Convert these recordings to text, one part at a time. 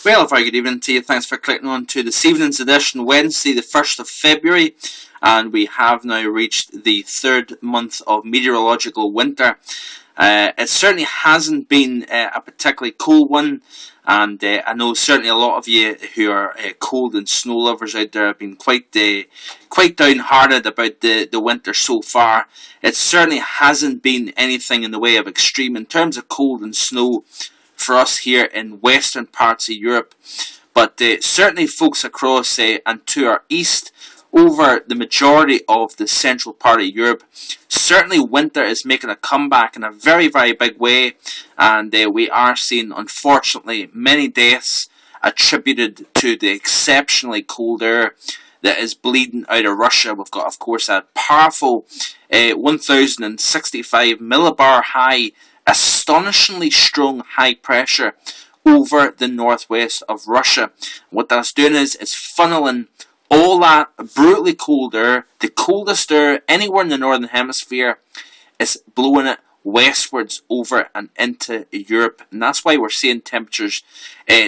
Well, a very good evening to you. Thanks for clicking on to this evening's edition, Wednesday the 1st of February, and we have now reached the third month of meteorological winter. It certainly hasn't been a particularly cool one, and I know certainly a lot of you who are cold and snow lovers out there have been quite downhearted about the winter so far. It certainly hasn't been anything in the way of extreme in terms of cold and snow for us here in western parts of Europe, but certainly folks across and to our east, over the majority of the central part of Europe, certainly winter is making a comeback in a very big way, and we are seeing, unfortunately, many deaths attributed to the exceptionally cold air that is bleeding out of Russia. We've got, of course, a powerful 1065 millibar high, astonishingly strong high pressure over the northwest of Russia. What that's doing is it's funneling all that brutally cold air, the coldest air anywhere in the northern hemisphere, is blowing it westwards over and into Europe, and that's why we're seeing temperatures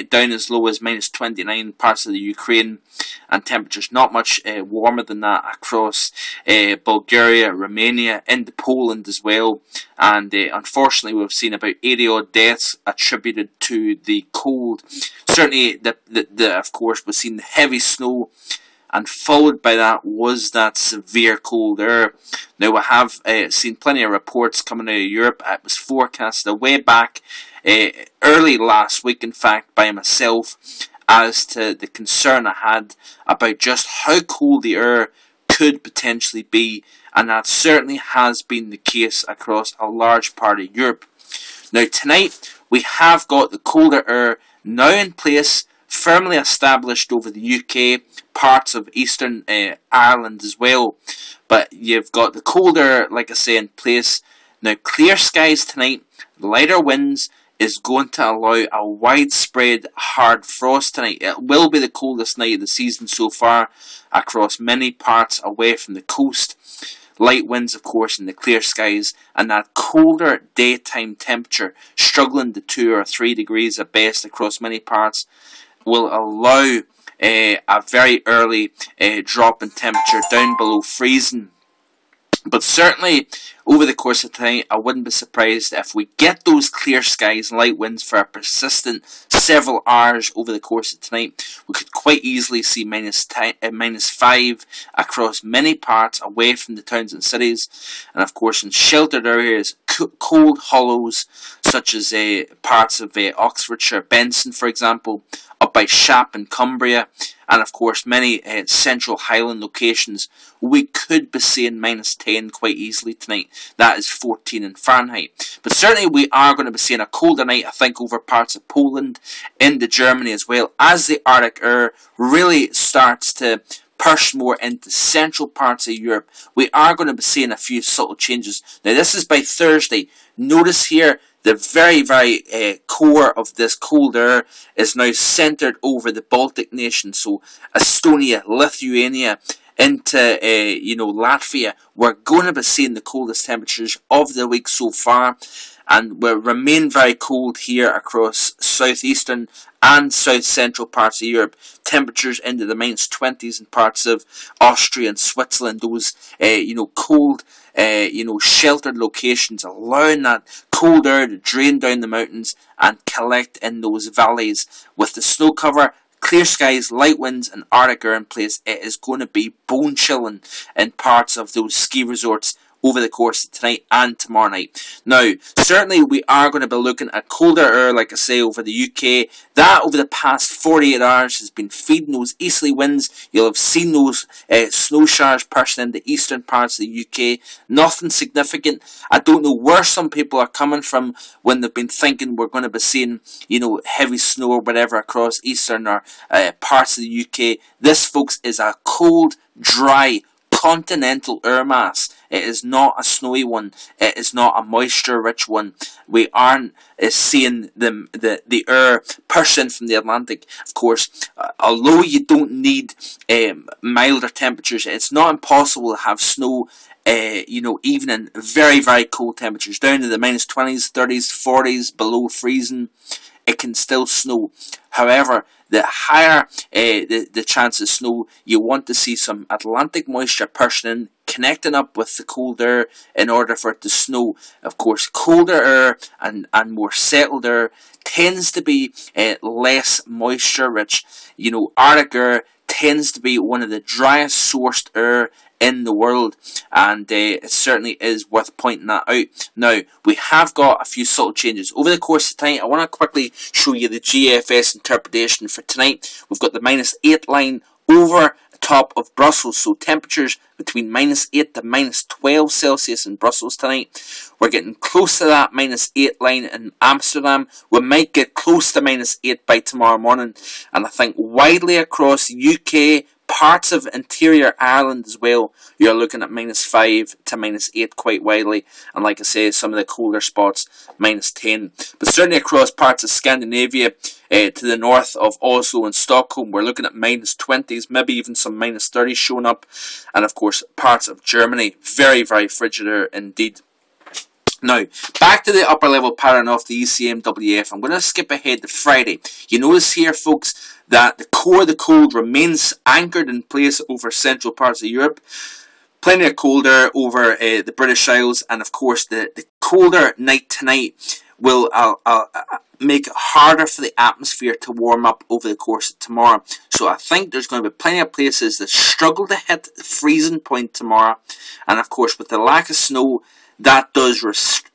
down as low as -29 parts of the Ukraine, and temperatures not much warmer than that across Bulgaria, Romania, into Poland as well. And unfortunately, we've seen about 80 odd deaths attributed to the cold. Certainly, of course, we've seen heavy snow, and followed by that was that severe cold air. Now, we have seen plenty of reports coming out of Europe. It was forecasted way back early last week, in fact, by myself, as to the concern I had about just how cold the air could potentially be, and that certainly has been the case across a large part of Europe. Now, tonight, we have got the colder air now in place, firmly established over the UK, parts of Eastern Ireland as well. But you've got the colder, like I say, in place. Now, clear skies tonight, lighter winds is going to allow a widespread hard frost tonight. It will be the coldest night of the season so far across many parts away from the coast. Light winds, of course, in the clear skies, and that colder daytime temperature, struggling to 2 or 3 degrees at best across many parts, will allow a very early drop in temperature down below freezing. But certainly, over the course of tonight, I wouldn't be surprised if we get those clear skies and light winds for a persistent several hours over the course of tonight. We could quite easily see -5 across many parts away from the towns and cities. And of course, in sheltered areas, cold hollows, such as parts of Oxfordshire, Benson, for example, up by Shap in Cumbria, and of course many central Highland locations, we could be seeing -10 quite easily tonight. That is 14 in Fahrenheit. But certainly we are going to be seeing a colder night, I think, over parts of Poland, into Germany as well, as the Arctic air really starts to push more into central parts of Europe. We are going to be seeing a few subtle changes. Now, this is by Thursday. Notice here, the very core of this cold air is now centred over the Baltic nations, so Estonia, Lithuania, into Latvia. We're going to be seeing the coldest temperatures of the week so far, and will remain very cold here across southeastern and south central parts of Europe. Temperatures into the -20s in parts of Austria and Switzerland. Those cold sheltered locations, allowing that cold air to drain down the mountains and collect in those valleys. With the snow cover, clear skies, light winds and Arctic air in place, it is going to be bone chilling in parts of those ski resorts over the course of tonight and tomorrow night. Now, certainly we are going to be looking at colder air, like I say, over the UK. That, over the past 48 hours, has been feeding those easterly winds. You'll have seen those snow showers pushing into eastern parts of the UK. Nothing significant. I don't know where some people are coming from when they've been thinking we're going to be seeing, heavy snow or whatever across eastern or parts of the UK. This, folks, is a cold, dry, continental air mass. It is not a snowy one. It is not a moisture-rich one. We aren't seeing the air push in from the Atlantic. Of course, although you don't need milder temperatures, it's not impossible to have snow even in very cold temperatures, down to the -20s, 30s, 40s, below freezing. it can still snow. However, the higher the chance of snow, you want to see some Atlantic moisture pushing in, connecting up with the cold air in order for it to snow. Of course, colder air and more settled air tends to be less moisture rich. You know, Arctic air tends to be one of the driest sourced air in the world, and it certainly is worth pointing that out. Now, we have got a few subtle changes over the course of tonight. I want to quickly show you the GFS interpretation for tonight. We've got the -8 line over the top of Brussels, so temperatures between -8 to -12 Celsius in Brussels tonight. We're getting close to that -8 line in Amsterdam. We might get close to -8 by tomorrow morning, and I think widely across the UK, parts of interior Ireland as well, you're looking at -5 to -8 quite widely, and like I say, some of the colder spots -10. But certainly across parts of Scandinavia, to the north of Oslo and Stockholm, we're looking at -20s, maybe even some -30s showing up, and of course parts of Germany, very, very frigid air indeed. Now, back to the upper level pattern of the ECMWF. I'm going to skip ahead to Friday. You notice here, folks, that the core of the cold remains anchored in place over central parts of Europe. Plenty of cold air over the British Isles, and of course the colder night tonight will make it harder for the atmosphere to warm up over the course of tomorrow. So I think there's going to be plenty of places that struggle to hit the freezing point tomorrow, and of course with the lack of snow, that does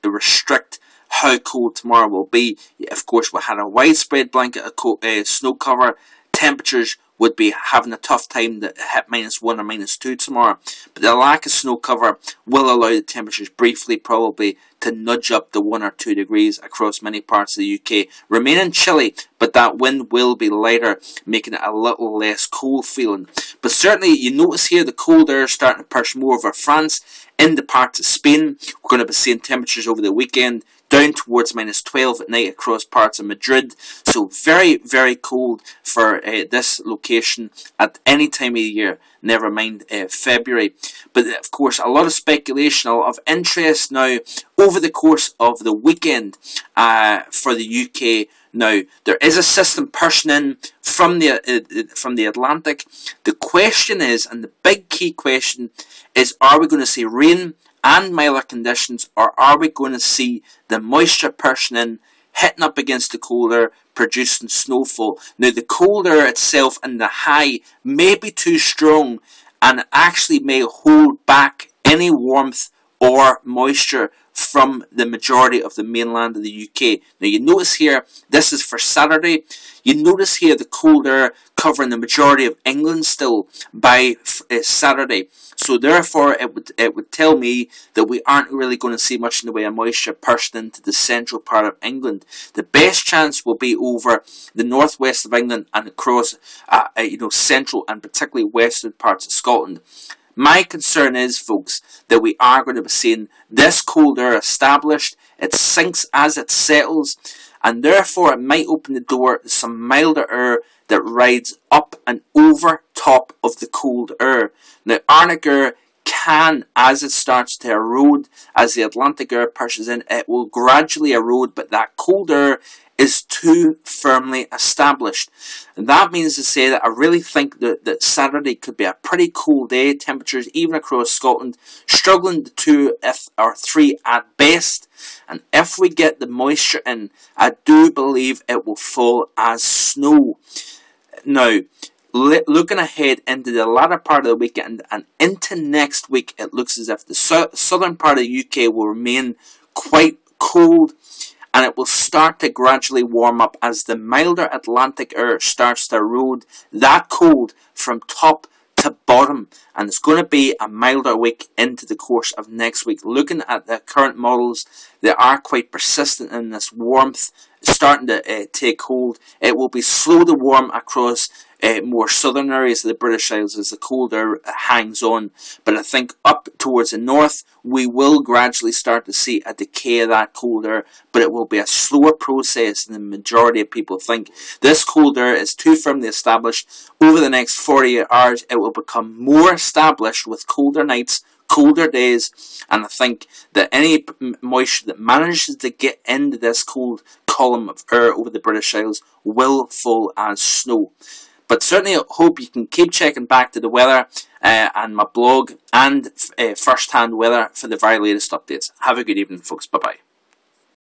restrict how cold tomorrow will be. Of course, we had a widespread blanket of snow cover. Temperatures would be having a tough time to hit -1 or -2 tomorrow. But the lack of snow cover will allow the temperatures briefly probably to nudge up to 1 or 2 degrees across many parts of the UK. Remaining chilly, but that wind will be lighter, making it a little less cold feeling. But certainly you notice here the cold air starting to push more over France into parts of Spain. We're going to be seeing temperatures over the weekend down towards -12 at night across parts of Madrid. So very, very cold for this location at any time of the year, never mind February. But of course, a lot of speculation of interest now over the course of the weekend for the UK. Now, there is a system pushing in from the Atlantic. The question is, and the big key question is, are we going to see rain and milder conditions, or are we going to see the moisture pushing in, hitting up against the cold air, producing snowfall? Now, the cold air itself and the high may be too strong, and it actually may hold back any warmth or moisture from the majority of the mainland of the UK. Now, you notice here, this is for Saturday. You notice here the cold air covering the majority of England still by Saturday. So therefore, it would tell me that we aren't really going to see much in the way of moisture pushed into the central part of England. The best chance will be over the northwest of England and across, central and particularly western parts of Scotland. My concern is, folks, that we are going to be seeing this cold air established. It sinks as it settles, and therefore it might open the door to some milder air that rides up and over top of the cold air. Now, Arctic air can, as it starts to erode, as the Atlantic air pushes in, it will gradually erode, but that cold air is too firmly established. And that means to say that I really think that Saturday could be a pretty cool day. Temperatures even across Scotland struggling to 2 or 3 at best. And if we get the moisture in, I do believe it will fall as snow. Now, looking ahead into the latter part of the weekend and into next week, it looks as if the southern part of the UK will remain quite cold, and it will start to gradually warm up as the milder Atlantic air starts to erode that cold from top to bottom. And it's going to be a milder week into the course of next week. Looking at the current models, they are quite persistent in this warmth starting to take hold. It will be slow to warm across more southern areas of the British Isles as the cold air hangs on. But I think up towards the north, we will gradually start to see a decay of that cold air, but it will be a slower process than the majority of people think. This cold air is too firmly established. Over the next 48 hours, it will become more established with colder nights, colder days, and I think that any moisture that manages to get into this cold column of air over the British Isles will fall as snow. But certainly I hope you can keep checking back to the weather and my blog and first-hand weather for the very latest updates. Have a good evening, folks. Bye-bye.